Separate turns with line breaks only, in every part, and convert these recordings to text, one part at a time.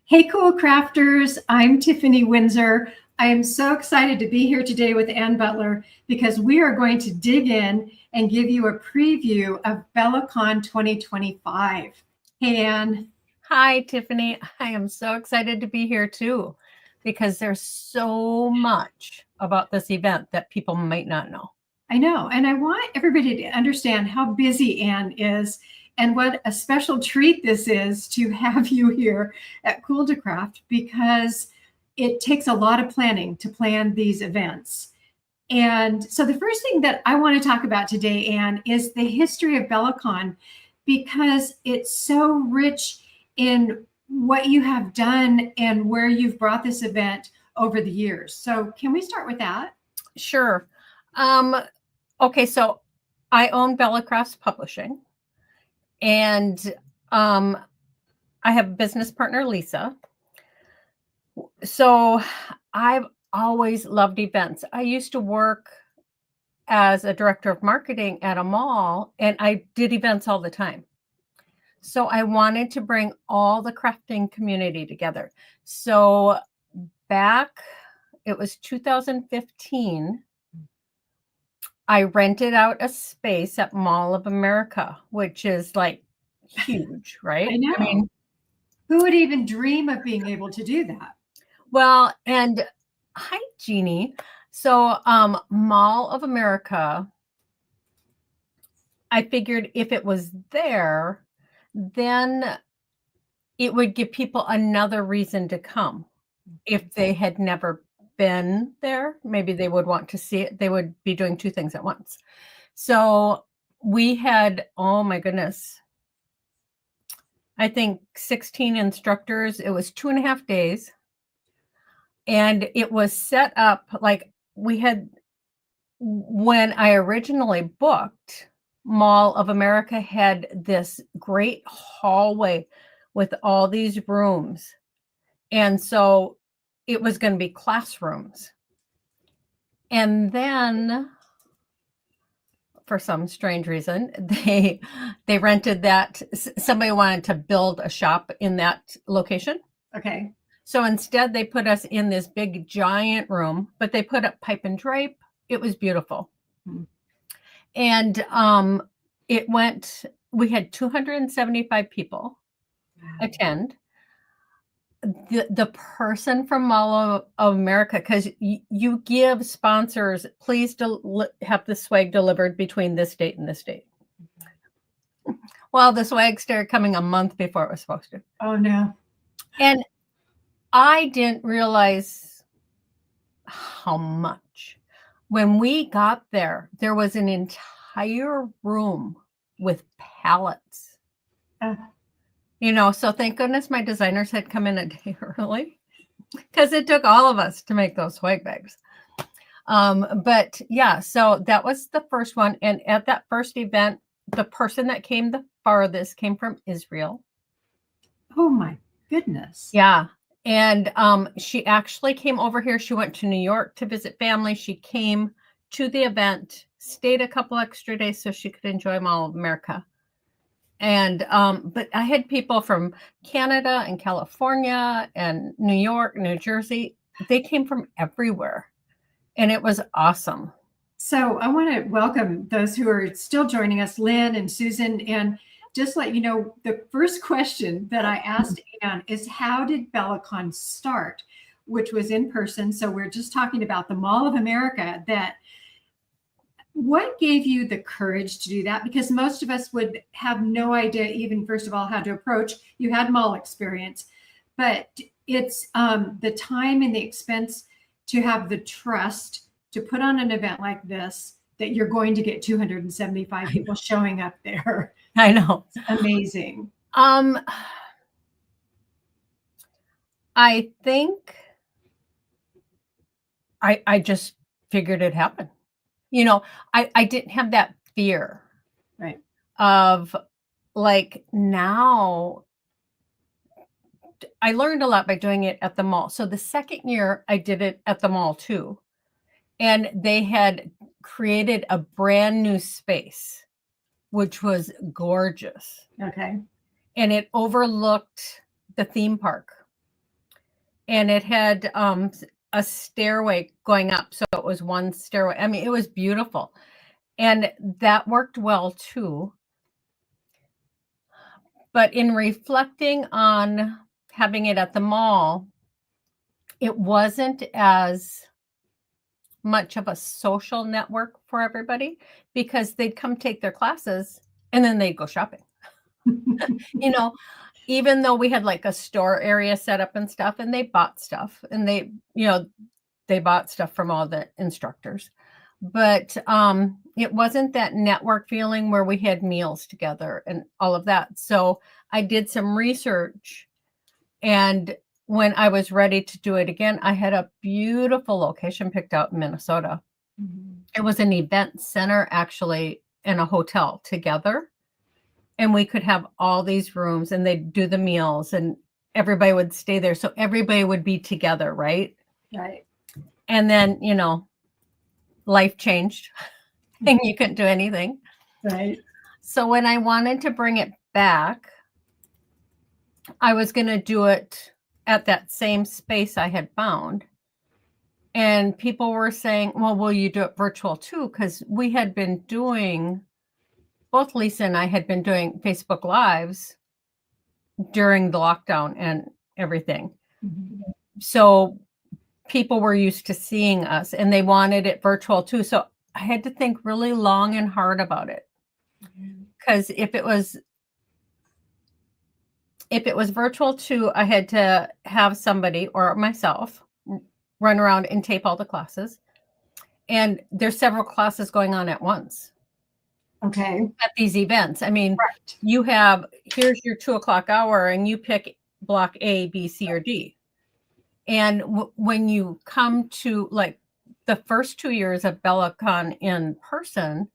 Hey, cool crafters. I'm Tiffany Windsor. I am so excited to be here today with Ann Butler because we are going to dig in and give you a preview of BellaCon 2025. Hey, Ann.
Hi, Tiffany. I am so excited to be here too, because there's so much about this event that people might not know.
I know, and I want everybody to understand how busy Ann is and what a special treat this is to have you here at Cool to Craft because it takes a lot of planning to plan these events. And so the first thing that I want to talk about today, Ann, is the history of BellaCon because it's so rich in what you have done and where you've brought this event over the years. So can we start with that?
Sure. Okay, so I own BellaCraft Publishing, and I have a business partner, Lisa. So I've always loved events. I used to work as a director of marketing at a mall, and I did events all the time. So I wanted to bring all the crafting community together. So back, it was 2015, I rented out a space at Mall of America, which is like huge, right?
I know.
I mean,
who would even dream of being able to do that?
Well, and hi, Jeannie. So Mall of America, I figured if it was there, then it would give people another reason to come. If they had never been there, maybe they would want to see it. They would be doing two things at once. So we had, oh my goodness, I think 16 instructors. It was 2.5 days. And it was set up like we had, when I originally booked, Mall of America had this great hallway with all these rooms. And so it was going to be classrooms. And then for some strange reason, they rented that. Somebody wanted to build a shop in that location.
Okay.
So instead they put us in this big giant room, but they put up pipe and drape. It was beautiful. Mm-hmm. And it went, we had 275 people attend. The person from Mall of America, because you give sponsors, please have the swag delivered between this date and this date. Well, the swag started coming a month before it was supposed to.
Oh, no.
And I didn't realize how much. When we got there, there was an entire room with pallets. You know, so thank goodness my designers had come in a day early because it took all of us to make those swag bags. But yeah, so that was the first one. And at that first event, the person that came the farthest came from Israel.
Oh my goodness.
Yeah. And she actually came over here. She went to New York to visit family. She came to the event, stayed a couple extra days so she could enjoy Mall of America. And but I had people from Canada and California and New York, New Jersey. They came from everywhere, and it was awesome.
So I want to welcome those who are still joining us, Lynn and Susan, and just let you know the first question that I asked Ann is, how did BellaCon start, which was in person. So we're just talking about the Mall of America. What gave you the courage to do that? Because most of us would have no idea, even first of all, how to approach. You had mall experience, but it's the time and the expense to have the trust to put on an event like this, that you're going to get 275 people showing up there.
I know.
It's amazing.
I think I just figured it happened. You know, I didn't have that fear,
right,
of like, now I learned a lot by doing it at the mall. So the second year I did it at the mall too. And they had created a brand new space, which was gorgeous.
Okay.
And it overlooked the theme park. and it had a stairway going up. So it was one stairway. I mean, it was beautiful. And that worked well too. But in reflecting on having it at the mall, it wasn't as much of a social network for everybody because they'd come take their classes and then they'd go shopping. You know, even though we had like a store area set up and stuff, and they bought stuff, and they bought stuff from all the instructors. But it wasn't that network feeling where we had meals together and all of that. So I did some research, and when I was ready to do it again, I had a beautiful location picked out in Minnesota.
Mm-hmm.
It was an event center, actually, and a hotel together. And we could have all these rooms, and they'd do the meals, and everybody would stay there. So everybody would be together, right?
Right.
And then, life changed and you couldn't do anything.
Right.
So when I wanted to bring it back, I was going to do it at that same space I had found. And people were saying, well, will you do it virtual too? Because we had been doing, both Lisa and I had been doing Facebook Lives during the lockdown and everything.
Mm-hmm.
So people were used to seeing us and they wanted it virtual too. So I had to think really long and hard about it. Because if it was virtual too, I had to have somebody or myself run around and tape all the classes. And there's several classes going on at once.
Okay.
At these events. I mean,
right.
Here's your 2:00 hour and you pick block A, B, C, or D. And when you come to like the first 2 years of BellaCon in person,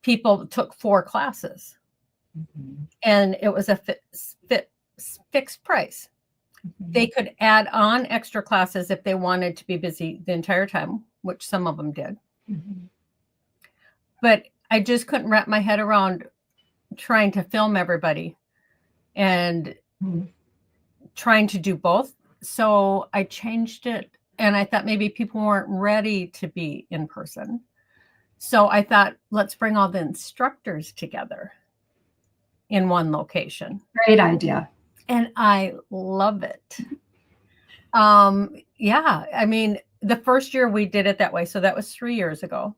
people took 4 classes. Mm-hmm. And it was a fixed price. Mm-hmm. They could add on extra classes if they wanted to be busy the entire time, which some of them did. Mm-hmm. But I just couldn't wrap my head around trying to film everybody and trying to do both. So I changed it, and I thought maybe people weren't ready to be in person. So I thought, let's bring all the instructors together in one location.
Great idea.
And I love it. Yeah, I mean, the first year we did it that way. So that was 3 years ago.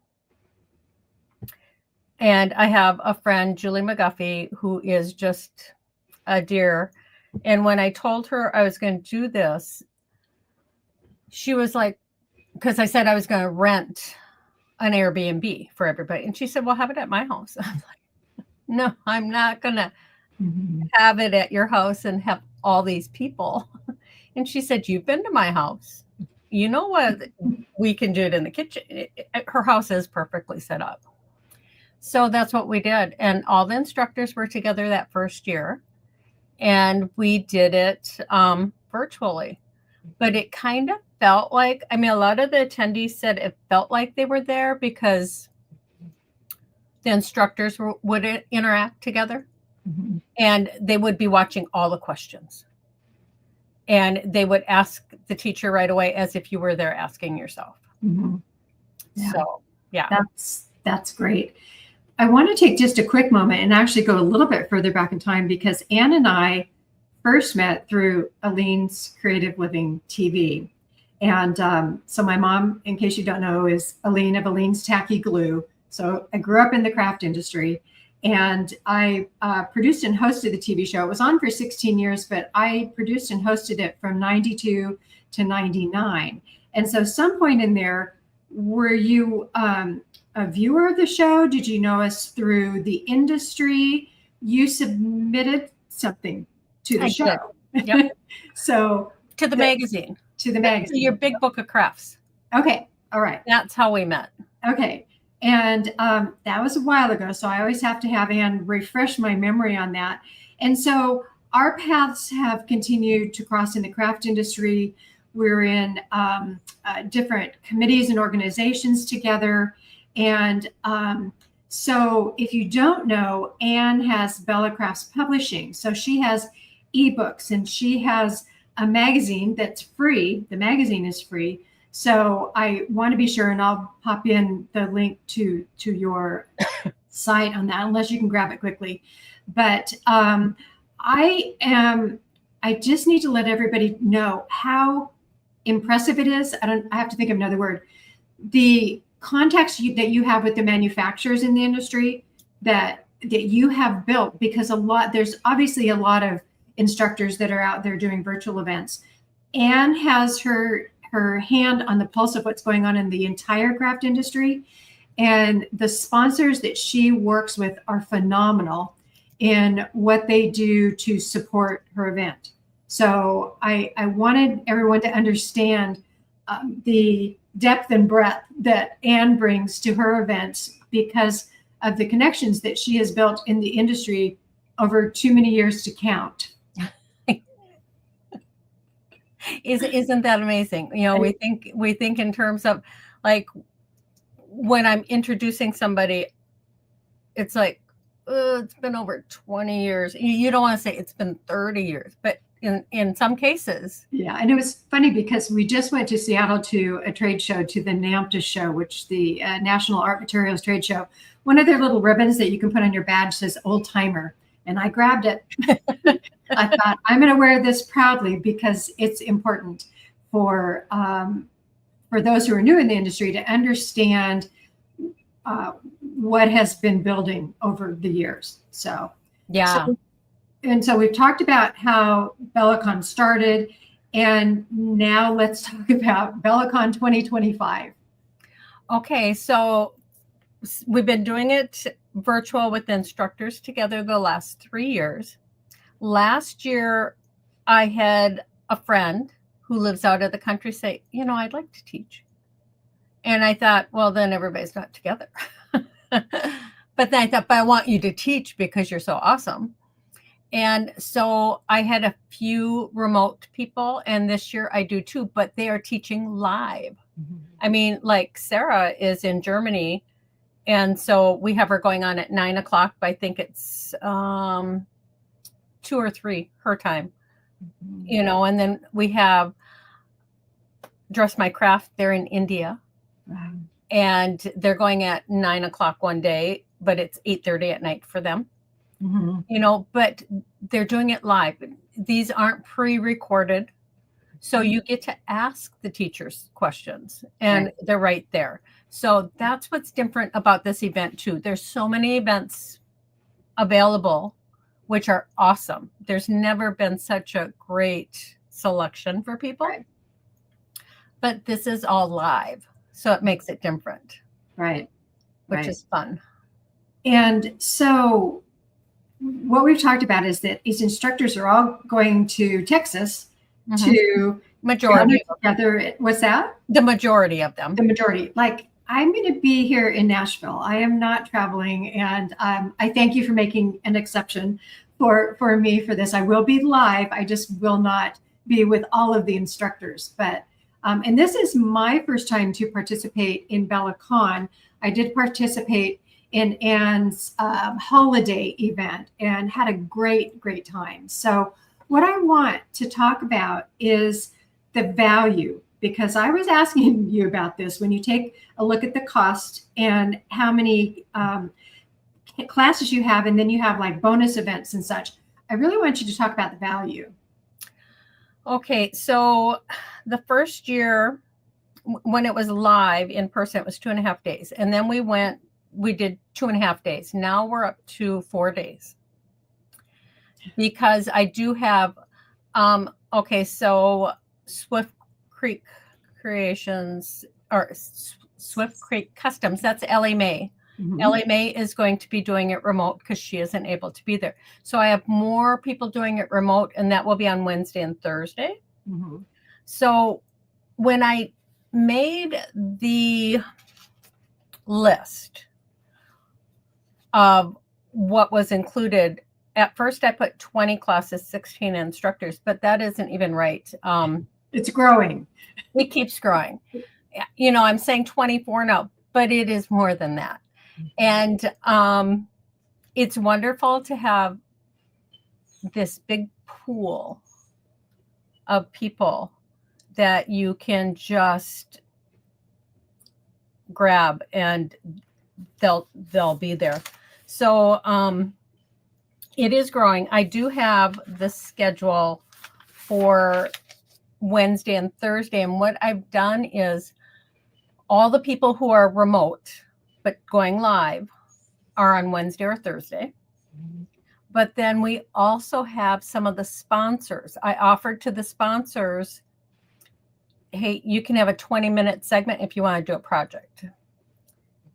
And I have a friend, Julie McGuffey, who is just a dear. And when I told her I was going to do this, she was like, because I said I was going to rent an Airbnb for everybody. And she said, well, have it at my house. I'm like, no, I'm not going to have it at your house and have all these people. And she said, you've been to my house. You know what? We can do it in the kitchen. Her house is perfectly set up. So that's what we did. And all the instructors were together that first year. And we did it virtually. But it kind of felt like, I mean, a lot of the attendees said it felt like they were there because the instructors would interact together. Mm-hmm. And they would be watching all the questions. And they would ask the teacher right away as if you were there asking yourself. Mm-hmm. Yeah. So, yeah.
That's great. I want to take just a quick moment and actually go a little bit further back in time because Ann and I first met through Aleen's Creative Living TV. And so my mom, in case you don't know, is Aleen of Aleen's Tacky Glue. So I grew up in the craft industry and I produced and hosted the TV show. It was on for 16 years, but I produced and hosted it from 92 to 99. And so some point in there, were you a viewer of the show? Did you know us through the industry? You submitted something to the show.
Yep.
So
to the magazine.
To the magazine.
To your big book of crafts.
Okay. All right.
That's how we met.
Okay. And that was a while ago. So I always have to have Ann refresh my memory on that. And so our paths have continued to cross in the craft industry. We're in different committees and organizations together. And so if you don't know, Ann has Bella Crafts Publishing. So she has ebooks and she has a magazine that's free. The magazine is free. So I want to be sure, and I'll pop in the link to your site on that, unless you can grab it quickly. But I just need to let everybody know how impressive it is. I have to think of another word. The contacts that you have with the manufacturers in the industry that you have built, because there's obviously a lot of instructors that are out there doing virtual events. Anne has her hand on the pulse of what's going on in the entire craft industry. And the sponsors that she works with are phenomenal in what they do to support her event. So I wanted everyone to understand the depth and breadth that Anne brings to her events because of the connections that she has built in the industry over too many years to count.
Isn't that amazing? You know, we think in terms of like when I'm introducing somebody, it's like, it's been over 20 years. You don't want to say it's been 30 years, but in some cases.
Yeah, and it was funny because we just went to Seattle to a trade show, to the NAMTA show, which the National Art Materials Trade Show. One of their little ribbons that you can put on your badge says old timer. And I grabbed it. I thought, I'm going to wear this proudly because it's important for those who are new in the industry to understand what has been building over the years. So,
yeah.
So we've talked about how BellaCon started, and now let's talk about BellaCon 2025.
Okay, so we've been doing it virtual with instructors together the last 3 years. Last year, I had a friend who lives out of the country say, I'd like to teach. And I thought, well, then everybody's not together. But then I thought, but I want you to teach because you're so awesome. And so I had a few remote people, and this year I do too, but they are teaching live. Mm-hmm. I mean, like Sarah is in Germany, and so we have her going on at 9:00, but I think it's 2 or 3 her time, mm-hmm. And then we have Dress My Craft. They're in India. Wow. And they're going at 9:00 one day, but it's 8:30 at night for them. Mm-hmm. But they're doing it live. These aren't pre-recorded. So you get to ask the teachers questions, and right. They're right there. So that's what's different about this event too. There's so many events available, which are awesome. There's never been such a great selection for people. Right. But this is all live. So it makes it different.
Right.
Which is fun.
And so what we've talked about is that these instructors are all going to Texas to
majority
together. What's that?
The majority of them.
The majority. Like, I'm going to be here in Nashville. I am not traveling, and I thank you for making an exception for me for this. I will be live. I just will not be with all of the instructors. But and this is my first time to participate in BellaCon. I did participate in Anne's holiday event and had a great time. So what I want to talk about is the value, because I was asking you about this when you take a look at the cost and how many classes you have, and then you have like bonus events and such. I really want you to talk about the value.
Okay, so the first year when it was live in person, it was 2.5 days. And then we did 2.5 days. Now we're up to 4 days. Because I do have, so Swift Creek Creations, or Swift Creek Customs, that's Ellie Mae. Mm-hmm. Ellie Mae is going to be doing it remote because she isn't able to be there. So I have more people doing it remote, and that will be on Wednesday and Thursday. Mm-hmm. So when I made the list of what was included, at first I put 20 classes, 16 instructors, but that isn't even right.
It's growing.
It keeps growing. I'm saying 24 now, but it is more than that. And it's wonderful to have this big pool of people that you can just grab and they'll be there. So it is growing. I do have the schedule for Wednesday and Thursday, and what I've done is all the people who are remote but going live are on Wednesday or Thursday. But then we also have some of the sponsors. I offered to the sponsors, hey, you can have a 20-minute segment if you want to do a project.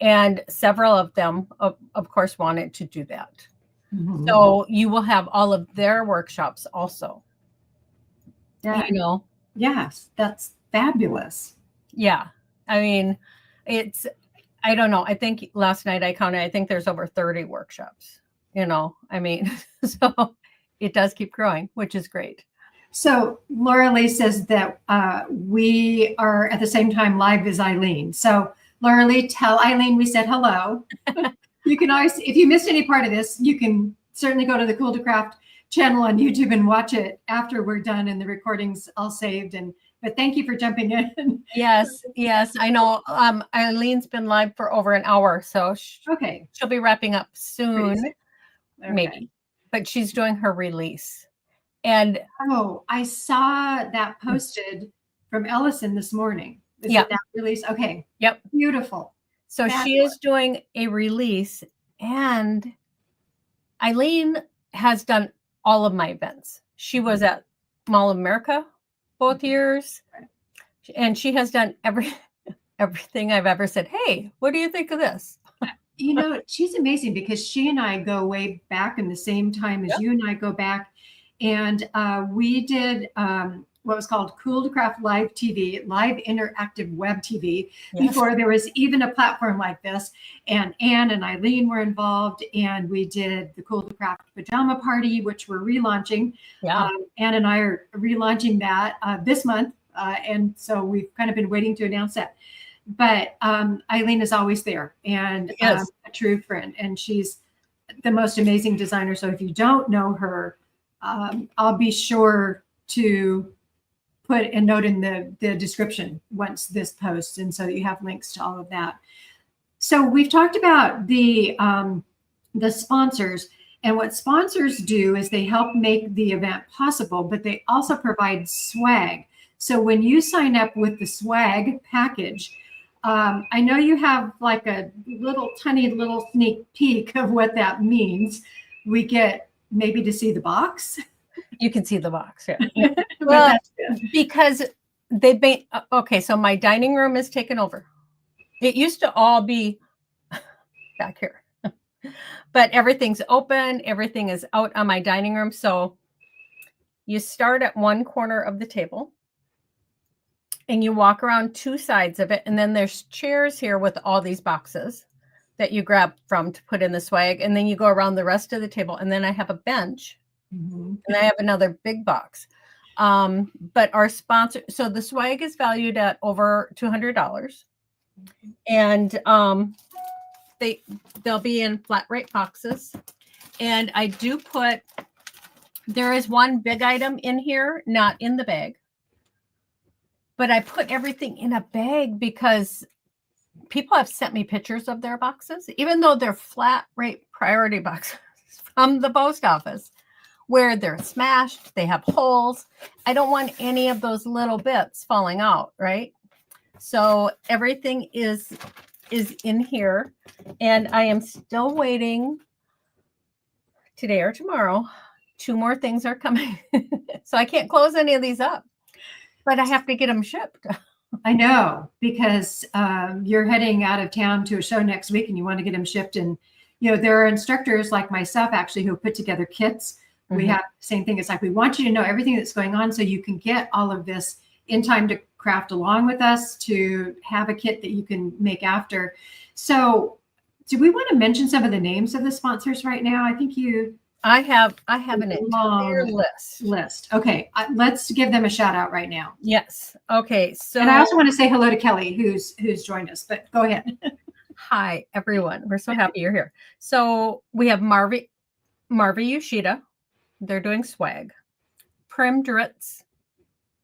And several of them, of course, wanted to do that. Mm-hmm. So you will have all of their workshops also.
Yeah. You know? Yes, that's fabulous.
Yeah. I mean, I don't know. I think last night I counted, I think there's over 30 workshops, you know, I mean, so it does keep growing, which is great.
So Laura Lee says that we are at the same time live as Eileen. So Laura Lee, tell Eileen we said hello. You can always, if you missed any part of this, you can certainly go to the Cool to Craft channel on YouTube and watch it after we're done and the recording's all saved. But thank you for jumping in.
Yes, I know. Eileen's been live for over an hour, so she'll be wrapping up soon, maybe. But she's doing her release. And
I saw that posted from Ellison this morning. Is it that release? Okay.
Yep.
Beautiful.
So she is doing a release, and Eileen has done all of my events. She was at Mall of America both years, and she has done everything I've ever said, hey, what do you think of this?
You know, she's amazing because she and I go way back in the same time as you and I go back. And we did what was called Cool to Craft Live TV, live interactive web TV, before there was even a platform like this. And Anne and Eileen were involved, and we did the Cool to Craft Pajama Party, which we're relaunching. Anne and I are relaunching that this month. And so we've kind of been waiting to announce that. But Eileen is always there and a true friend. And she's the most amazing designer. So if you don't know her, I'll be sure to put a note in the description once this posts, and so you have links to all of that. So we've talked about the sponsors, and what sponsors do is they help make the event possible, but they also provide swag. So when you sign up with the swag package, I know you have like a tiny little sneak peek of what that means. We get maybe to see the box.
You can see the box, Well, because they've been, so my dining room is taken over. It used to all be back here, but everything's open. Everything is out on my dining room. So you start at one corner of the table and you walk around two sides of it. And then there's chairs here with all these boxes that you grab from to put in the swag. And then you go around the rest of the table. And then I have a bench. And I have another big box. But our sponsor, so the swag is valued at over $200. And they'll be in flat rate boxes. And I do there is one big item in here, not in the bag. But I put everything in a bag because people have sent me pictures of their boxes, even though they're flat rate priority boxes from the post office, where they're smashed, they have holes. I don't want any of those little bits falling out, right? So everything is in here, and I am still waiting today or tomorrow. 2 more things are coming. So I can't close any of these up, but I have to get them shipped.
I know, because you're heading out of town to a show next week and you want to get them shipped. And, you know, there are instructors like myself actually who put together kits. We have the same thing. It's like, we want you to know everything that's going on so you can get all of this in time to craft along with us, to have a kit that you can make after. So do we want to mention some of the names of the sponsors right now? I think
I have an entire
list. Okay. Let's give them a shout out right now.
Yes. Okay. So,
and I also want to say hello to Kelly, who's joined us, but go ahead.
Hi, everyone. We're so happy you're here. So we have Marvi Yoshida. They're doing swag. Prim Dritz,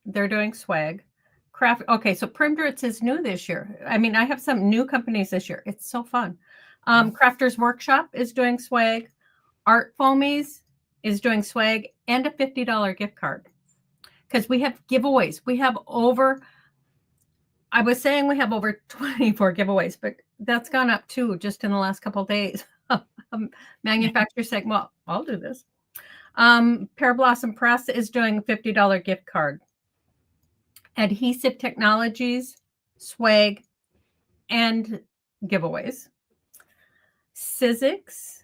they're doing swag. Craft. Okay, so Primdritz is new this year. I mean, I have some new companies this year. It's so fun. Crafters Workshop is doing swag. Art Foamies is doing swag and a $50 gift card. Because we have giveaways. We have over, I was saying we have over 24 giveaways, but that's gone up too just in the last couple of days. Manufacturers saying, well, I'll do this. Pear Blossom Press is doing a $50 gift card. Adhesive Technologies, swag, and giveaways. Sizzix,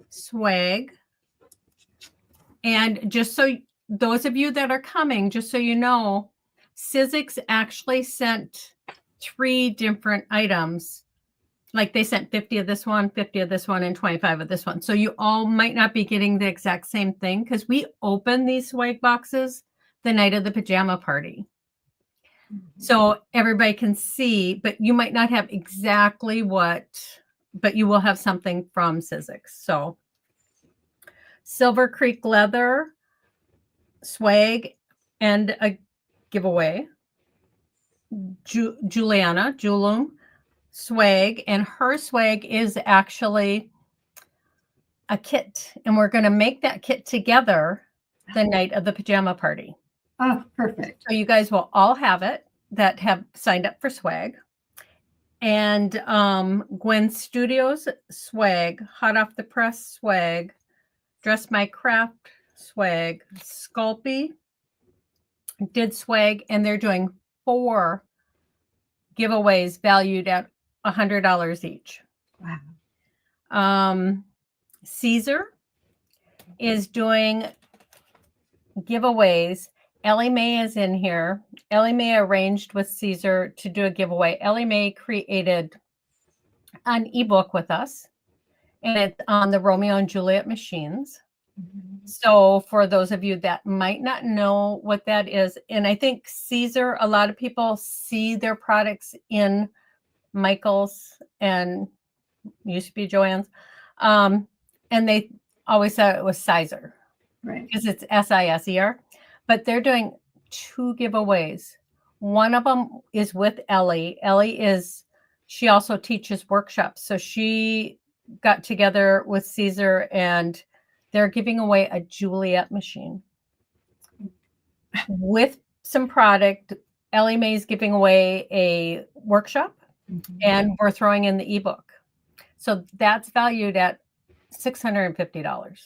swag. And just so those of you that are coming, just so you know, Sizzix actually sent 3 different items. Like they sent 50 of this one, 50 of this one, and 25 of this one. So you all might not be getting the exact same thing because we open these swag boxes the night of the pajama party. So everybody can see, but you might not have exactly what, but you will have something from Sizzix. So Silver Creek Leather, swag, and a giveaway. Juliana, Julum, swag, and her swag is actually a kit. And we're going to make that kit together the night of the pajama party.
Oh, perfect.
So you guys will all have it that have signed up for swag. And Gwen Studios swag, Hot Off the Press swag, Dress My Craft swag, Sculpey did swag, and they're doing 4 giveaways valued at $100 each.
Wow.
Caesar is doing giveaways. Ellie Mae is in here. Ellie Mae arranged with Caesar to do a giveaway. Ellie Mae created an ebook with us, and it's on the Romeo and Juliet machines. So for those of you that might not know what that is, and I think Caesar, a lot of people see their products in Michael's and used to be Joann's, and they always thought it was Sizer,
right?
Because it's Siser. But they're doing 2 giveaways. One of them is with Ellie. She also teaches workshops. So she got together with Caesar and they're giving away a Juliet machine with some product. Ellie Mae's giving away a workshop, and we're throwing in the ebook. So that's valued at $650.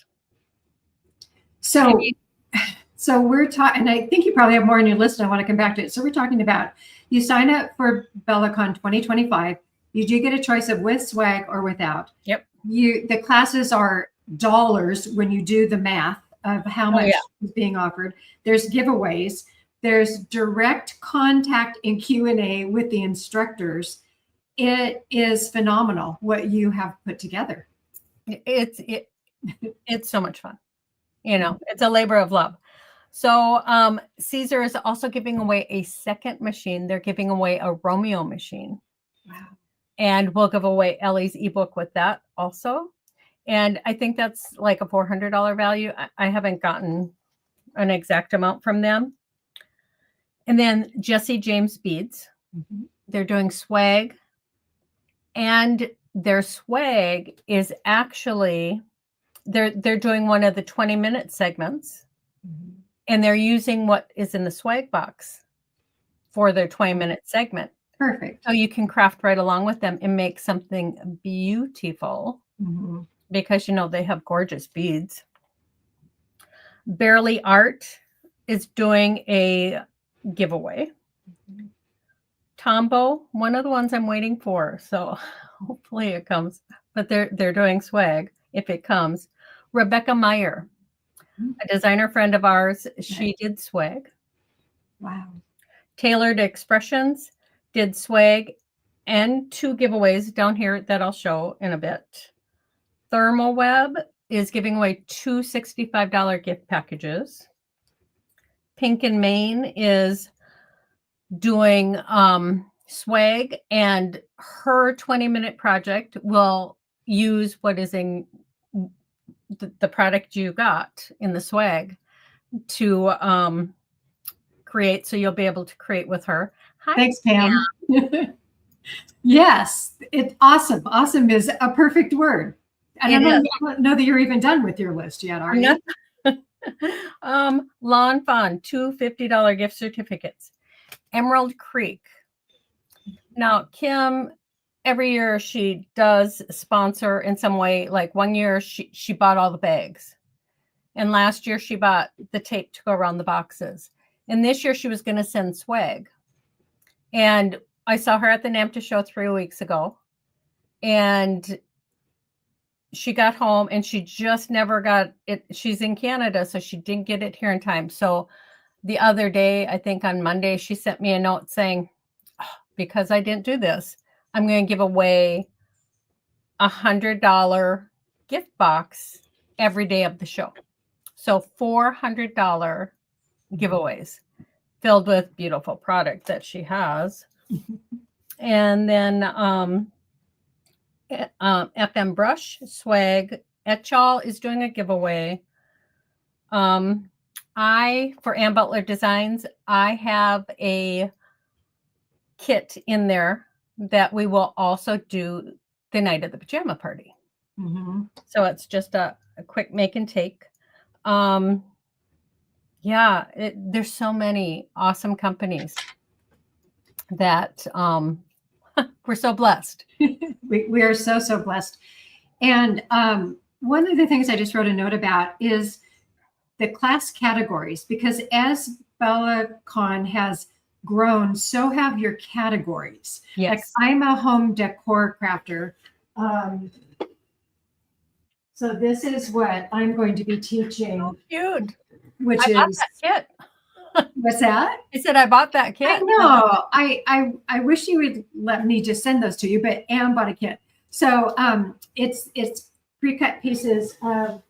So we're talking, and I think you probably have more on your list, and I want to come back to it. So we're talking about you sign up for BellaCon 2025. You do get a choice of with swag or without.
Yep.
The classes are dollars when you do the math of how much is being offered. There's giveaways. There's direct contact and Q&A with the instructors. It is phenomenal what you have put together.
It's so much fun. It's a labor of love. So Caesar is also giving away a second machine. They're giving away a Romeo machine.
Wow.
And we'll give away Ellie's ebook with that also. And I think that's like a $400 value. I haven't gotten an exact amount from them. And then Jesse James Beads. They're doing swag. And their swag is actually, they're doing one of the 20-minute segments. And they're using what is in the swag box for their 20-minute segment.
Perfect.
So you can craft right along with them and make something beautiful because, they have gorgeous beads. Barely Art is doing a giveaway. Tombow, one of the ones I'm waiting for. So hopefully it comes, but they're doing swag if it comes. Rebecca Meyer, a designer friend of ours, she did swag.
Wow.
Tailored Expressions did swag and 2 giveaways down here that I'll show in a bit. ThermoWeb is giving away 2 $65 gift packages. Pink and Main is doing swag, and her 20-minute project will use what is in the product you got in the swag to create, so you'll be able to create with her. Hi,
Thanks, Pam. Yes, it's awesome. Awesome is a perfect word. I don't know that you're even done with your list yet, are you?
Lawn Fun, two $50 gift certificates. Emerald Creek. Now, Kim, every year she does sponsor in some way. Like one year she bought all the bags. And last year she bought the tape to go around the boxes. And this year she was going to send swag. And I saw her at the NAMTA show 3 weeks ago. And she got home and she just never got it. She's in Canada, so she didn't get it here in time. So the other day, I think on Monday, she sent me a note saying, oh, because I didn't do this, I'm going to give away $100 gift box every day of the show. So $400 giveaways filled with beautiful product that she has. And then FM Brush Swag Etchall is doing a giveaway. For Ann Butler Designs, I have a kit in there that we will also do the night of the pajama party.
Mm-hmm.
So it's just a quick make and take. There's so many awesome companies that we're so blessed.
We are so blessed. And one of the things I just wrote a note about is the class categories, because as BellaCon has grown, so have your categories.
Yes.
Like I'm a home decor crafter. So this is what I'm going to be teaching.
Oh, cute.
Which
I bought that kit.
What's that?
I said I bought that kit.
I know. I wish you would let me just send those to you, but Anne bought a kit. So it's pre-cut pieces of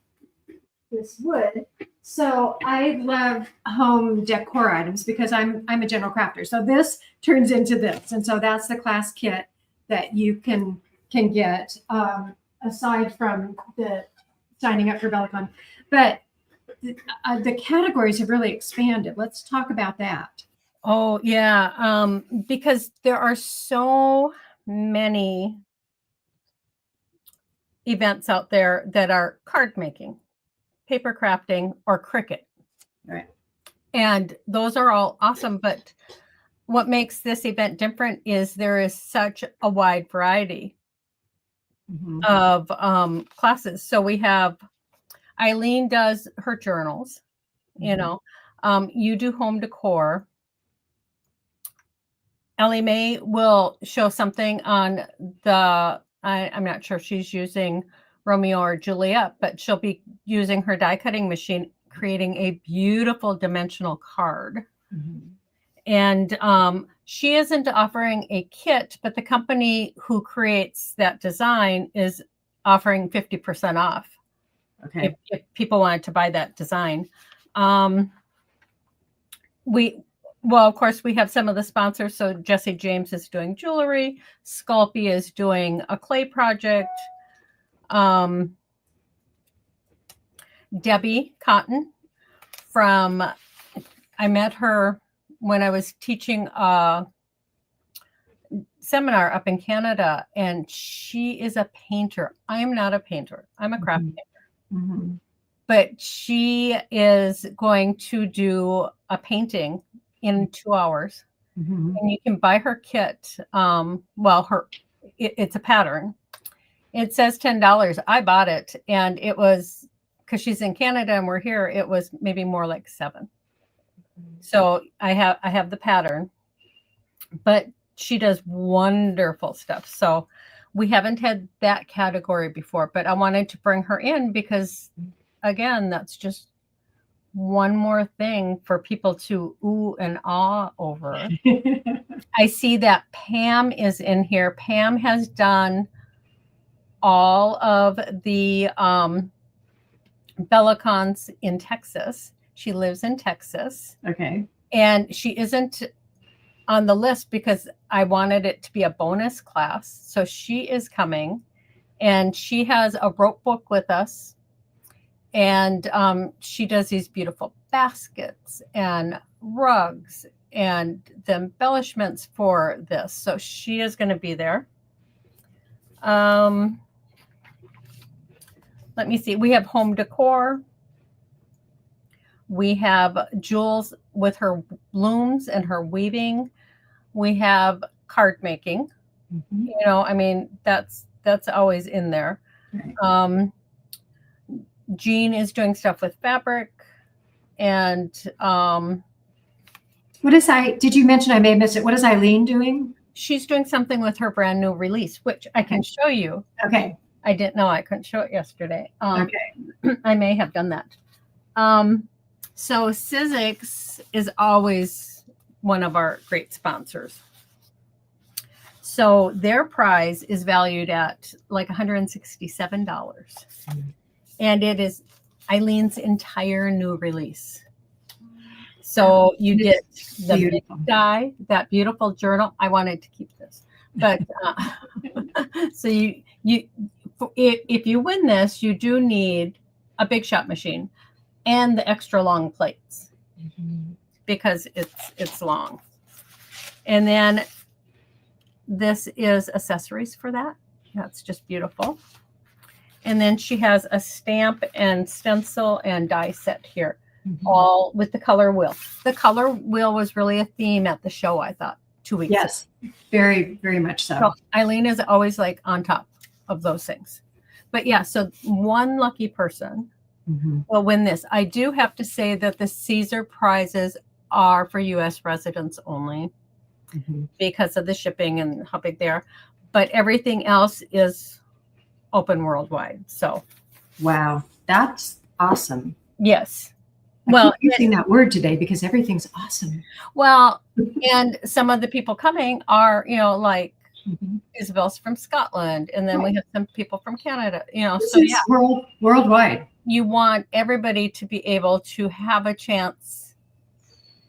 this wood. So I love home decor items because I'm a general crafter. So this turns into this, and so that's the class kit that you can get aside from the signing up for BellaCon. But the categories have really expanded. Let's talk about that.
Oh yeah, because there are so many events out there that are card making, paper crafting, or Cricut.
Right.
And those are all awesome. But what makes this event different is there is such a wide variety of classes. So we have Eileen does her journals, you know, you do home decor. Ellie Mae will show something on I'm not sure if she's using Romeo or Juliet, but she'll be using her die cutting machine, creating a beautiful dimensional card. And she isn't offering a kit, but the company who creates that design is offering 50% off.
Okay.
If people wanted to buy that design. Of course, we have some of the sponsors. So Jesse James is doing jewelry. Sculpey is doing a clay project. Debbie Cotton I met her when I was teaching a seminar up in Canada, and she is a painter. I am not a painter. I'm a craft painter. But she is going to do a painting in 2 hours. And you can buy her kit. It's a pattern. It says $10. I bought it, and it was, because she's in Canada and we're here, it was maybe more like $7. So I have the pattern, but she does wonderful stuff. So we haven't had that category before, but I wanted to bring her in because, again, that's just one more thing for people to ooh and ah over. I see that Pam is in here. Pam has done all of the BellaCons in Texas. She lives in Texas.
Okay.
And she isn't on the list because I wanted it to be a bonus class. So she is coming, and she has a rope book with us. And she does these beautiful baskets and rugs and the embellishments for this. So she is going to be there. Let me see. We have home decor. We have Jules with her looms and her weaving. We have card making.
Mhm.
You know, I mean, that's always in there.
Right.
Jean is doing stuff with fabric, and
did you mention, I may have missed it, what is Eileen doing?
she's doing something with her brand new release, which I can show you.
Okay.
I didn't know I couldn't show it yesterday.
Okay.
I may have done that. So Sizzix is always one of our great sponsors. So their prize is valued at like $167. And it is Eileen's entire new release. So you get the big die, that beautiful journal. I wanted to keep this, but so if you win this, you do need a big shot machine and the extra long plates because it's long. And then this is accessories for that. That's just beautiful. And then she has a stamp and stencil and die set here, all with the color wheel. The color wheel was really a theme at the show, I thought, 2 weeks ago.
Yes, very, very much so.
So Eileen is always like on top of those things. But yeah, so one lucky person will win this. I do have to say that the Caesar prizes are for U.S. residents only because of the shipping and how big they are. But everything else is open worldwide. So,
wow, that's awesome.
Yes.
Well, using that word today because everything's awesome.
Well, and some of the people coming are, you know, like Isabel's from Scotland, and then we have some people from Canada. You know,
this is worldwide.
You want everybody to be able to have a chance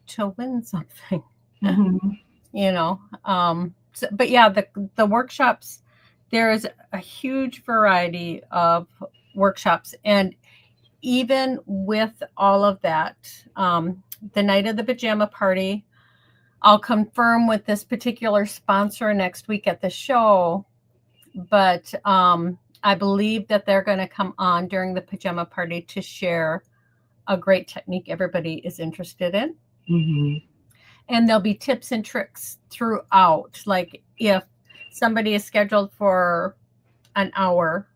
to win something. You know, but yeah, the workshops. There is a huge variety of workshops. And even with all of that, the night of the pajama party, I'll confirm with this particular sponsor next week at the show. But I believe that they're going to come on during the pajama party to share a great technique everybody is interested in. And there'll be tips and tricks throughout. Like if somebody is scheduled for an hour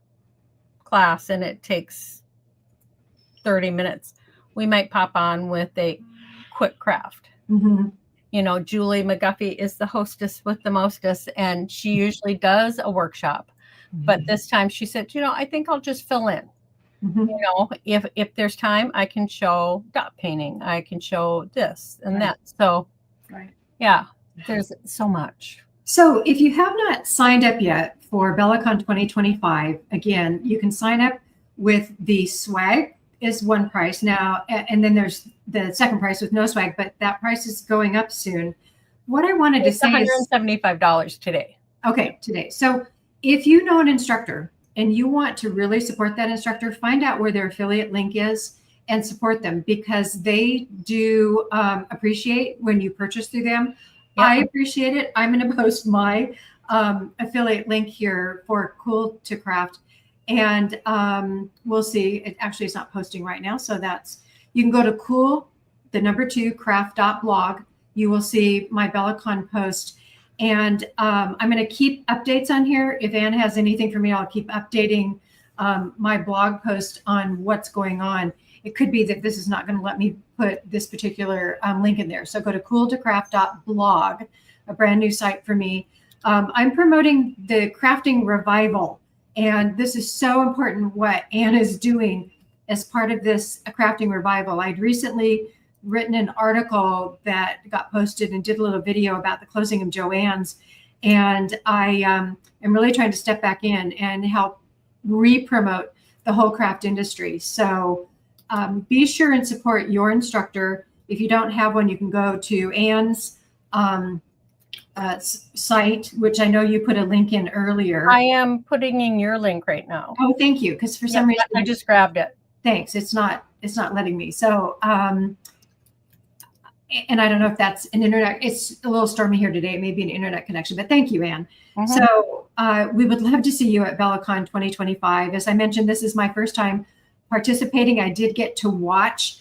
class and it takes 30 minutes, we might pop on with a quick craft. You know, Julie McGuffey is the hostess with the mostest, and she usually does a workshop. But this time she said, you know, I think I'll just fill in. You know, if there's time, I can show dot painting. I can show this and that. So, yeah, there's so much.
So if you have not signed up yet for BellaCon 2025, again, you can sign up with the swag is one price now, and then there's the second price with no swag, but that price is going up soon. What I wanted to say is
$175 today.
Okay, today. So if you know an instructor and you want to really support that instructor, find out where their affiliate link is and support them because they do appreciate when you purchase through them. Yep. I appreciate it. I'm going to post my affiliate link here for Cool to Craft. And we'll see. It actually is not posting right now. So you can go to craft.blog. You will see my BellaCon post. And I'm going to keep updates on here. If Anne has anything for me, I'll keep updating my blog post on what's going on. It could be that this is not going to let me put this particular link in there. So go to cooltocraft.blog, a brand new site for me. I'm promoting the crafting revival. And this is so important what Anne is doing as part of this crafting revival. I'd recently written an article that got posted and did a little video about the closing of Joann's. And I am really trying to step back in and help re-promote the whole craft industry. So be sure and support your instructor. If you don't have one, you can go to Anne's site, which I know you put a link in earlier.
I am putting in your link right now.
Oh, thank you. Because for some reason
I just grabbed it.
Thanks. It's not letting me. So, and I don't know if that's an internet, it's a little stormy here today. It may be an internet connection, but thank you, Anne. So we would love to see you at BellaCon 2025. As I mentioned, this is my first time participating. I did get to watch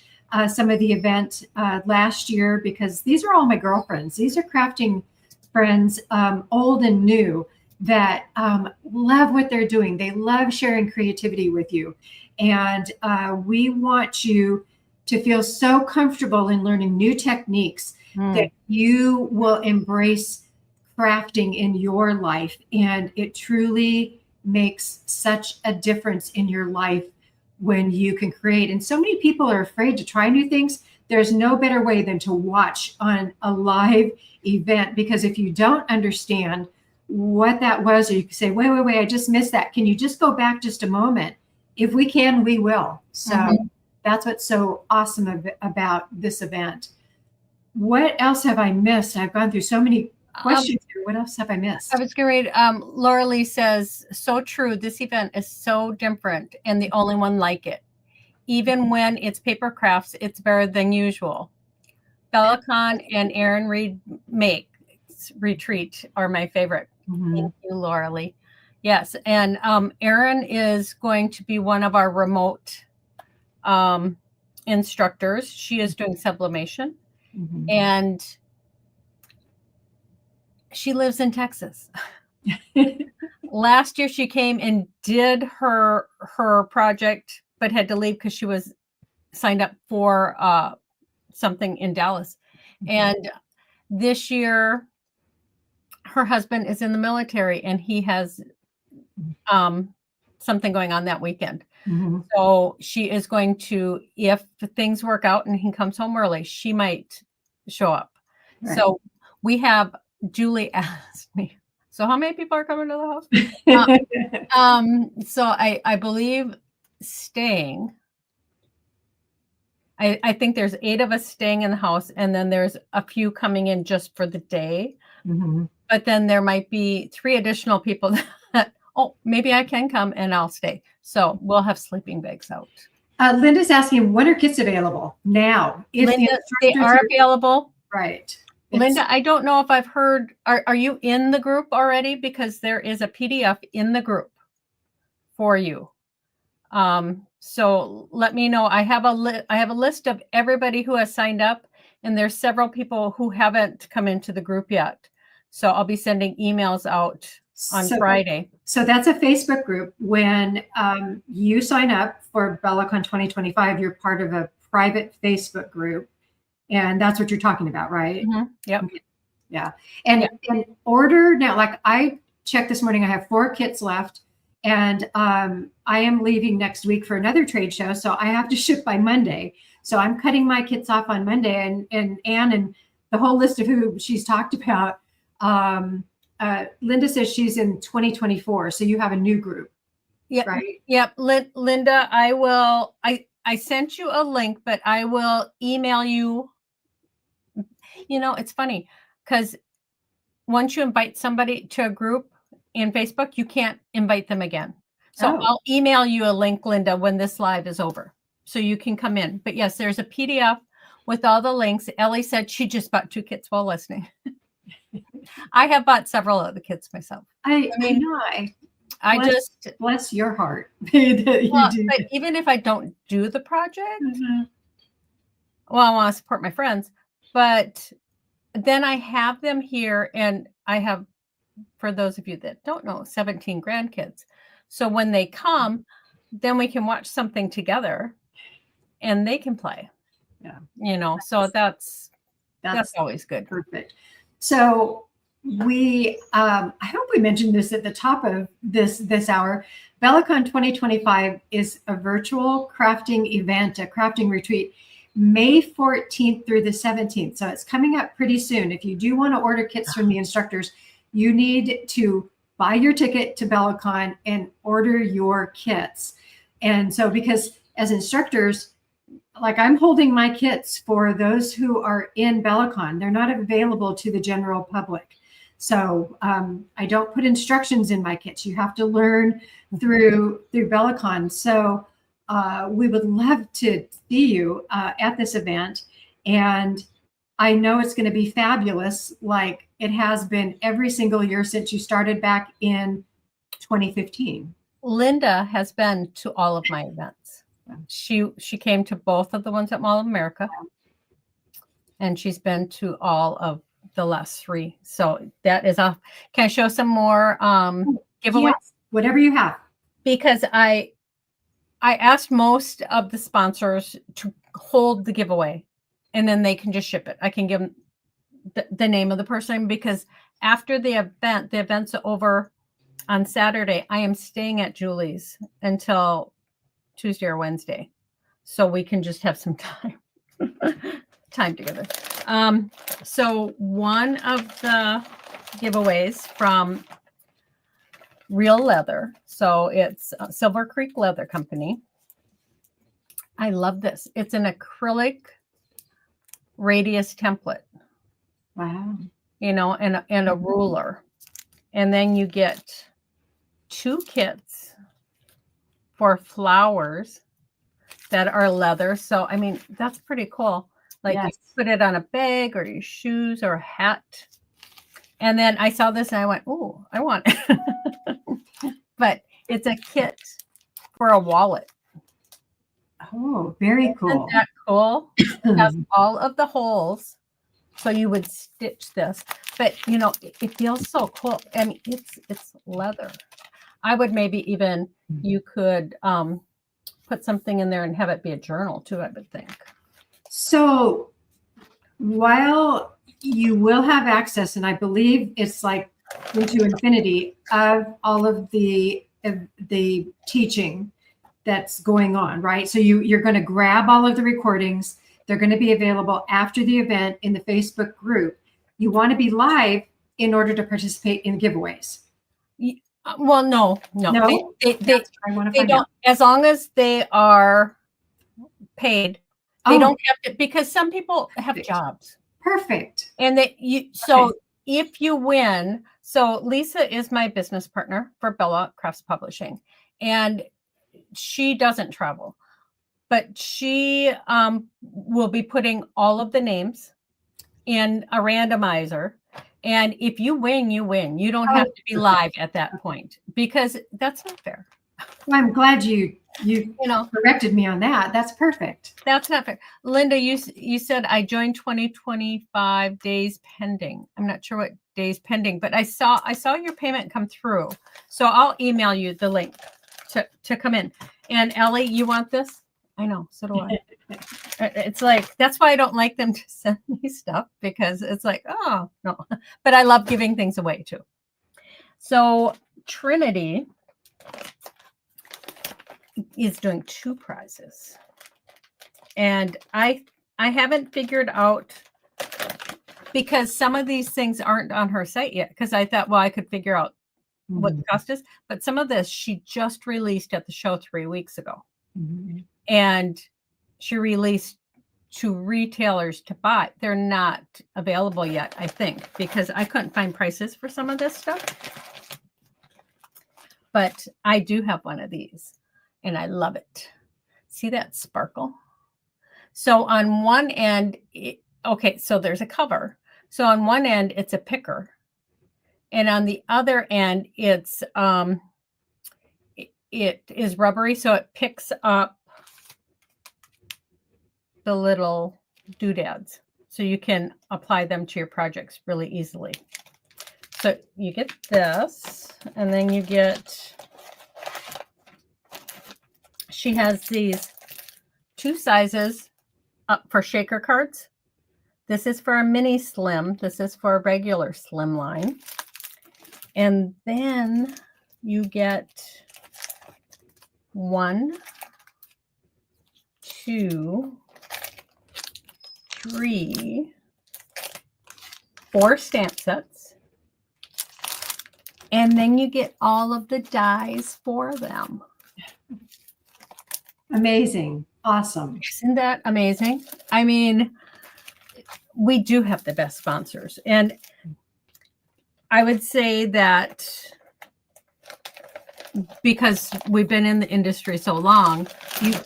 some of the event last year because these are all my girlfriends. These are crafting friends, old and new, that love what they're doing. They love sharing creativity with you. And we want you to feel so comfortable in learning new techniques that you will embrace crafting in your life. And it truly makes such a difference in your life when you can create. And so many people are afraid to try new things. There's no better way than to watch on a live event, because if you don't understand what that was, or you can say, wait, I just missed that. Can you just go back just a moment? If we can, we will. So that's what's so awesome about this event. What else have I missed? I've gone through so many questions here. What else have I missed?
I was going to read, Laura Lee says, so true. This event is so different and the only one like it. Even when it's paper crafts, it's better than usual. BellaCon and Erin Reed Retreat are my favorite. Thank you, Laura Lee. Yes, and Erin is going to be one of our remote instructors. She is doing sublimation, and she lives in Texas. Last year, she came and did her project, but had to leave because she was signed up for something in Dallas. And this year, her husband is in the military, and he has something going on that weekend. So she is going to, if things work out and he comes home early, she might show up. Right. So we have, Julie asked me, so how many people are coming to the house? So I believe staying, I think there's 8 of us staying in the house, and then there's a few coming in just for the day. But then there might be 3 additional people that, oh, maybe I can come and I'll stay. So we'll have sleeping bags out.
Linda's asking, when are kits available now?
Linda, they are available.
Right.
Linda, I don't know if I've heard, are you in the group already? Because there is a PDF in the group for you. So let me know. I have a list of everybody who has signed up, and there's several people who haven't come into the group yet. So I'll be sending emails out on Friday. So
that's a Facebook group. When you sign up for BellaCon 2025, you're part of a private Facebook group. And that's what you're talking about, right?
Yep.
Okay. Yeah. And order now, like I checked this morning, I have 4 kits left. And I am leaving next week for another trade show. So I have to ship by Monday. So I'm cutting my kits off on Monday. And Anne and the whole list of who she's talked about, Linda says she's in 2024. So you have a new group.
Yep.
Right?
Yep. Linda, I sent you a link, but I will email you. You know, it's funny because once you invite somebody to a group in Facebook, you can't invite them again. So I'll email you a link, Linda, when this live is over, so you can come in. But yes, there's a PDF with all the links. Ellie said she just bought 2 kits while listening. I have bought several of the kits myself.
I just bless your heart.
But even if I don't do the project, well, I want to support my friends, but then I have them here, and I have, for those of you that don't know, 17 grandkids. So when they come, then we can watch something together and they can play.
Yeah.
You know, so that's always good.
Perfect. So we, I hope we mentioned this at the top of this hour. BellaCon 2025 is a virtual crafting event, a crafting retreat, May 14th through the 17th. So it's coming up pretty soon. If you do want to order kits from the instructors, you need to buy your ticket to BellaCon and order your kits. And so, because as instructors, like I'm holding my kits for those who are in BellaCon, they're not available to the general public. So I don't put instructions in my kits. You have to learn through BellaCon. So we would love to see you at this event. And I know it's going to be fabulous, like it has been every single year since you started back in 2015.
Linda has been to all of my events. She came to both of the ones at Mall of America, and she's been to all of the last 3. So that is off. Can I show some more giveaways?
Yes, whatever you have.
Because I asked most of the sponsors to hold the giveaway, and then they can just ship it. I can give them the name of the person, because after the event's over on Saturday, I am staying at Julie's until Tuesday or Wednesday, so we can just have some time together. So one of the giveaways from Real Leather, so it's Silver Creek Leather Company. I love this. It's an acrylic radius template.
Wow.
You know, and a ruler. And then you get 2 kits for flowers that are leather. So, I mean, that's pretty cool. Like,
Yes.
you put it on a bag or your shoes or a hat. And then I saw this and I went, oh, I want it. But it's a kit for a wallet.
Oh, very cool.
Isn't that cool? It has all of the holes. So you would stitch this, but you know, it feels so cool. I mean, it's leather. I would maybe even, you could put something in there and have it be a journal too, I would think.
So while you will have access, and I believe it's like into infinity of all of the teaching that's going on, right? So you're going to grab all of the recordings. They're going to be available after the event in the Facebook group. You want to be live in order to participate in giveaways.
Well, no. They don't, as long as they are paid. They don't have to, because some people have jobs.
Perfect.
And if you win, so Lisa is my business partner for Bella Crafts Publishing, and she doesn't travel, but she will be putting all of the names in a randomizer. And if you win, you win. You don't have to be live at that point, because that's not fair.
Well, I'm glad you corrected me on that. That's perfect.
That's not fair. Linda, you said I joined 2025 days pending. I'm not sure what days pending, but I saw your payment come through. So I'll email you the link to come in. And Ellie, you want this? I know, so do I. It's like, that's why I don't like them to send me stuff, because it's like, oh, no. But I love giving things away too. So Trinity is doing 2 prizes. And I haven't figured out, because some of these things aren't on her site yet, because I thought, well, I could figure out what the cost is. But some of this she just released at the show 3 weeks ago. And she released to retailers to buy. They're not available yet, I think, because I couldn't find prices for some of this stuff. But I do have one of these, and I love it. See that sparkle? So on one end, so there's a cover. So on one end, it's a picker. And on the other end, it's it is rubbery, so it picks up the little doodads, so you can apply them to your projects really easily. So you get this, and then you get, she has these 2 sizes up for shaker cards. This is for a mini slim. This is for a regular slim line. And then you get 1, 2, 3, 4 stamp sets. And then you get all of the dies for them.
Amazing. Awesome.
Isn't that amazing? I mean, we do have the best sponsors. And I would say that because we've been in the industry so long,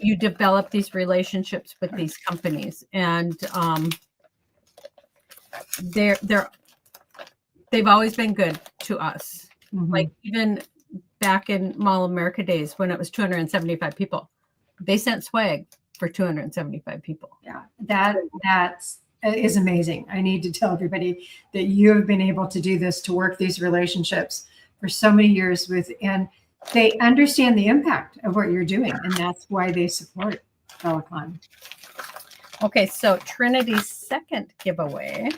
you develop these relationships with these companies, and they've always been good to us.
Mhm.
Like even back in Mall of America days when it was 275 people, they sent swag for 275 people.
Yeah, that is amazing. I need to tell everybody that you have been able to do this, to work these relationships for so many years with, and they understand the impact of what you're doing, and that's why they support BellaCon.
Okay, so Trinity's second giveaway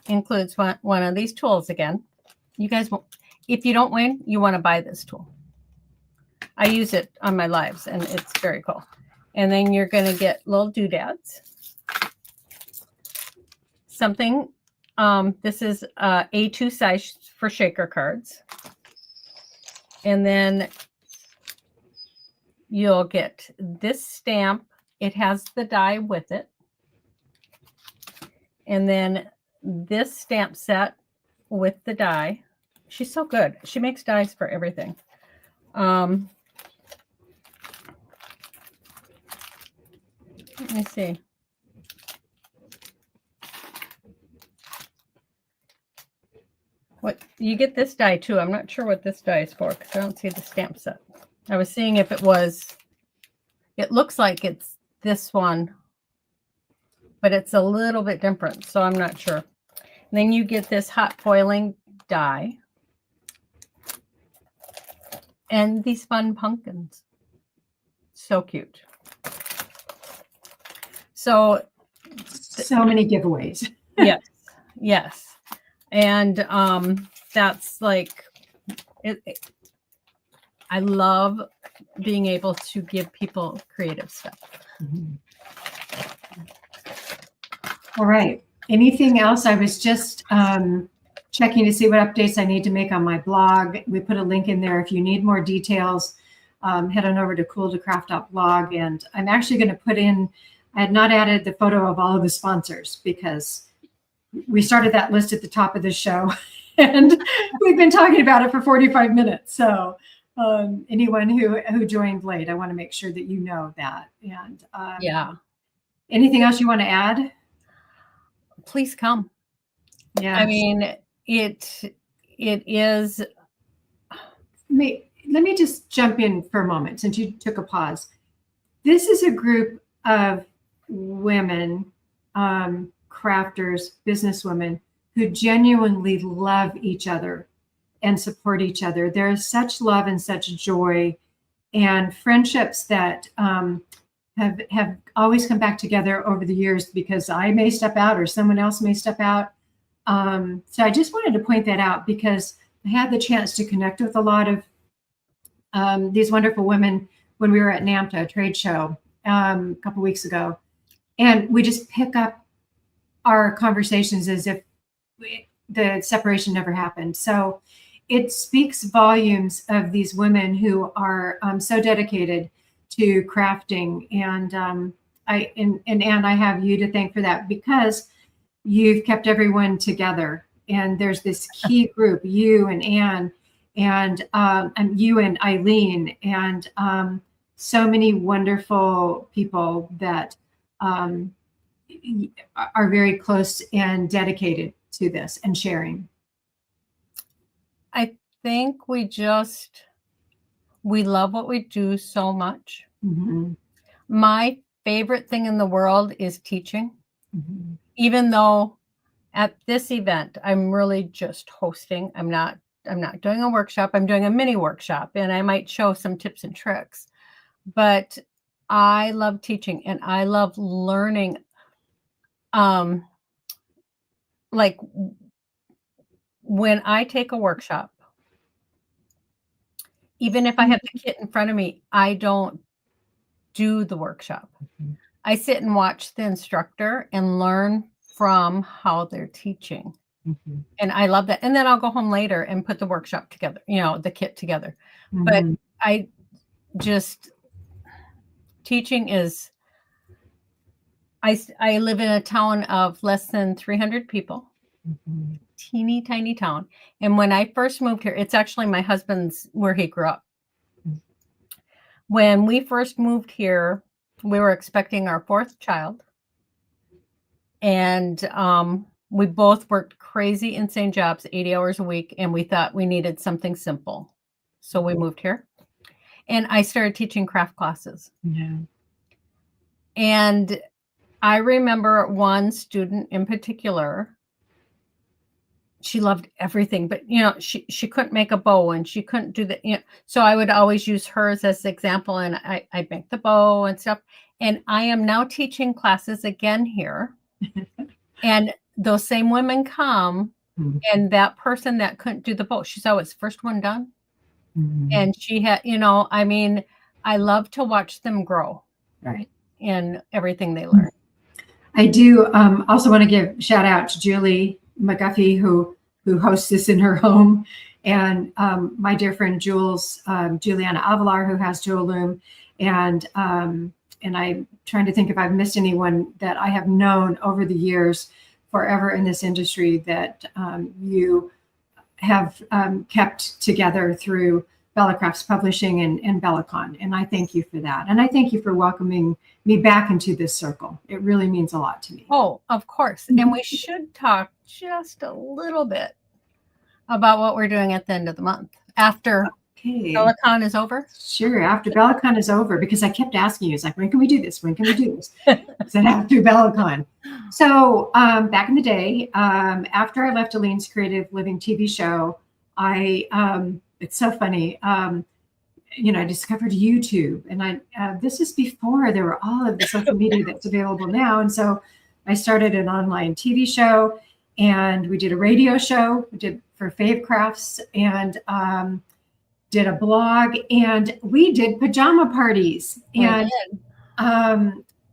includes one of these tools again. You guys will, if you don't win, you want to buy this tool. I use it on my lives, and it's very cool. And then you're going to get little doodads. Something, this is A2 size for shaker cards. And then you'll get this stamp. It has the die with it. And then this stamp set with the die. She's so good. She makes dies for everything. Let me see. What you get this die too. I'm not sure what this die is for because I don't see the stamp set. I was seeing if it was, it looks like it's this one, but it's a little bit different, so I'm not sure. And then you get this hot foiling die and these fun pumpkins. So cute. So
many giveaways.
Yes. And that's like I love being able to give people creative stuff.
Mm-hmm. All right. Anything else? I was just checking to see what updates I need to make on my blog. We put a link in there. If you need more details, head on over to cool2craft.blog. And I'm actually going to put in, I had not added the photo of all of the sponsors because we started that list at the top of the show and we've been talking about it for 45 minutes. So anyone who joined late, I want to make sure that you know that. And
yeah.
Anything else you want to add?
Please come.
Yeah.
I mean, it is.
Let me just jump in for a moment since you took a pause. This is a group of women, crafters, businesswomen who genuinely love each other and support each other. There is such love and such joy and friendships that have always come back together over the years because I may step out or someone else may step out. So I just wanted to point that out because I had the chance to connect with a lot of these wonderful women when we were at NAMTA trade show a couple weeks ago. And we just pick up our conversations as if the separation never happened. So it speaks volumes of these women who are so dedicated to crafting. And Anne, I have you to thank for that because you've kept everyone together. And there's this key group, you and Anne, and you and Eileen, and so many wonderful people that are very close and dedicated to this and sharing.
I think we love what we do so much.
Mm-hmm.
My favorite thing in the world is teaching,
mm-hmm.
even though at this event, I'm really just hosting. I'm not doing a workshop. I'm doing a mini workshop and I might show some tips and tricks, but I love teaching and I love learning. Like when I take a workshop, even if I have the kit in front of me, I don't do the workshop.
Mm-hmm.
I sit and watch the instructor and learn from how they're teaching.
Mm-hmm.
And I love that. And then I'll go home later and put the workshop together, the kit together.
Mm-hmm.
But I just, teaching is, I live in a town of less than 300 people.
Mm-hmm.
teeny tiny town. And when I first moved here, it's actually my husband's where he grew up. When we first moved here, we were expecting our fourth child. And we both worked crazy, insane jobs, 80 hours a week. And we thought we needed something simple. So we moved here. And I started teaching craft classes.
Yeah.
And I remember one student in particular. She loved everything, but she couldn't make a bow and she couldn't do the, so I would always use hers as an example, and I'd make the bow and stuff. And I am now teaching classes again here. And those same women come, and that person that couldn't do the bow, she's always first one done. And she had, I mean, I love to watch them grow,
right,
in everything they learn.
I do also want to give shout out to Julie McGuffey, who hosts this in her home, and my dear friend Juliana Avalar, who has Jewel Loom, and I'm trying to think if I've missed anyone that I have known over the years, forever in this industry, that you have kept together through BellaCraft's publishing and BellaCon. And I thank you for that. And I thank you for welcoming me back into this circle. It really means a lot to me.
Oh, of course. And we should talk just a little bit about what we're doing at the end of the month after BellaCon is over.
Sure, after BellaCon is over, because I kept asking you, it's like, when can we do this? When can we do this? I said, after BellaCon. So back in the day, after I left Aline's Creative Living TV show, it's so funny. I discovered YouTube, and this is before there were all of the social media that's available now. And so I started an online TV show, and we did a radio show. We did for Fave Crafts, and did a blog, and we did pajama parties. And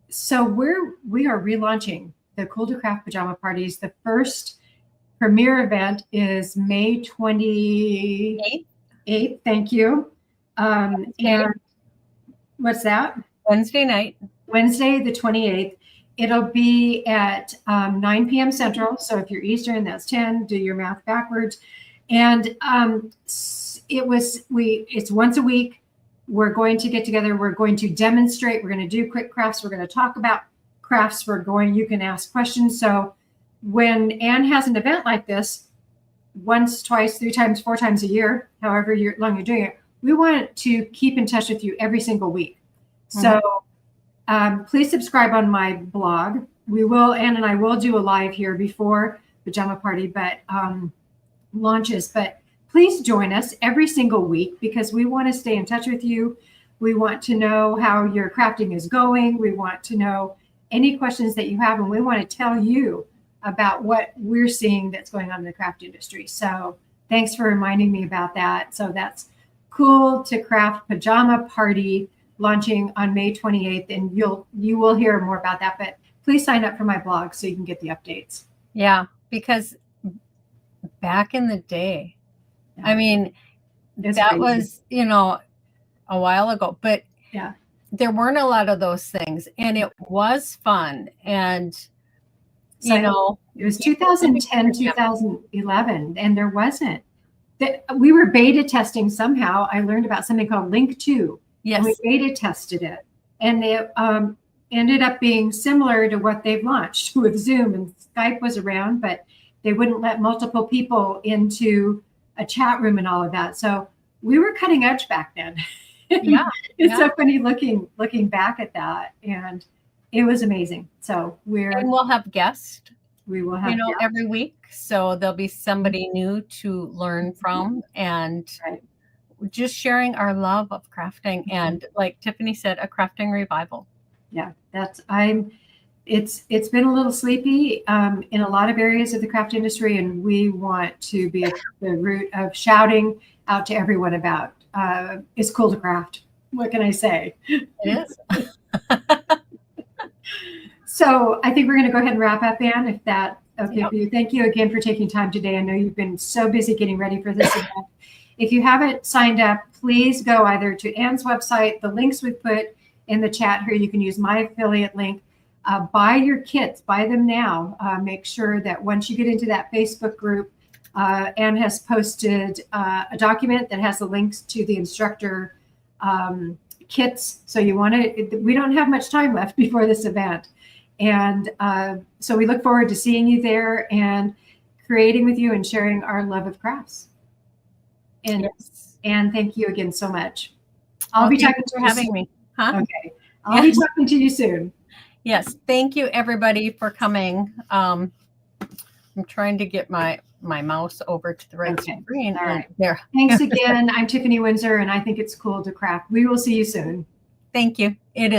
so we are relaunching the Cool to Craft pajama parties. The first premiere event is May 28th. Thank you. And what's that?
Wednesday night. Wednesday
the 28th. It'll be at 9 p.m. Central. So if you're Eastern, that's 10. Do your math backwards. And it's once a week. We're going to get together. We're going to demonstrate. We're going to do quick crafts. We're going to talk about crafts. You can ask questions. So when Anne has an event like this, once, twice, 3 times, 4 times a year, however long you're doing it, we want to keep in touch with you every single week. So please subscribe on my blog. Anne and I will do a live here before Pajama Party, but launches. But please join us every single week, because we want to stay in touch with you. We want to know how your crafting is going. We want to know any questions that you have, and we want to tell you about what we're seeing that's going on in the craft industry. So thanks for reminding me about that. So that's Cool to Craft Pajama Party, launching on May 28th, and you will hear more about that. But please sign up for my blog so you can get the updates.
Yeah, because back in the day, I mean, that was, a while ago, but there weren't a lot of those things, and it was fun. And
it was 2010, 2011, and there wasn't. We were beta testing somehow. I learned about something called Link 2.
Yes.
And we beta tested it. And it ended up being similar to what they've launched with Zoom. And Skype was around, but they wouldn't let multiple people into a chat room and all of that. So we were cutting edge back then.
Yeah.
It's so funny looking back at that. And it was amazing. So
we'll have guests.
We will have guests
every week. So there'll be somebody new to learn from, and just sharing our love of crafting. And like Tiffany said, a crafting revival.
Yeah, it's been a little sleepy in a lot of areas of the craft industry, and we want to be at the root of shouting out to everyone about it's cool to craft. What can I say?
It is.
So I think we're going to go ahead and wrap up, Anne, if that okay for you. Thank you again for taking time today. I know you've been so busy getting ready for this event. If you haven't signed up, please go either to Anne's website, the links we put in the chat here. You can use my affiliate link. Buy your kits, buy them now. Make sure that once you get into that Facebook group, Anne has posted a document that has the links to the instructor kits. So we don't have much time left before this event. And so we look forward to seeing you there and creating with you and sharing our love of crafts. And,
Yes.
and thank you again so much. I'll be talking to you
having
soon.
me. Huh?
Okay. I'll be talking to you soon.
Yes. Thank you everybody for coming. I'm trying to get my mouse over to the right screen.
All right.
There.
Thanks again. I'm Tiffany Windsor, and I think it's cool to craft. We will see you soon.
Thank you. It is.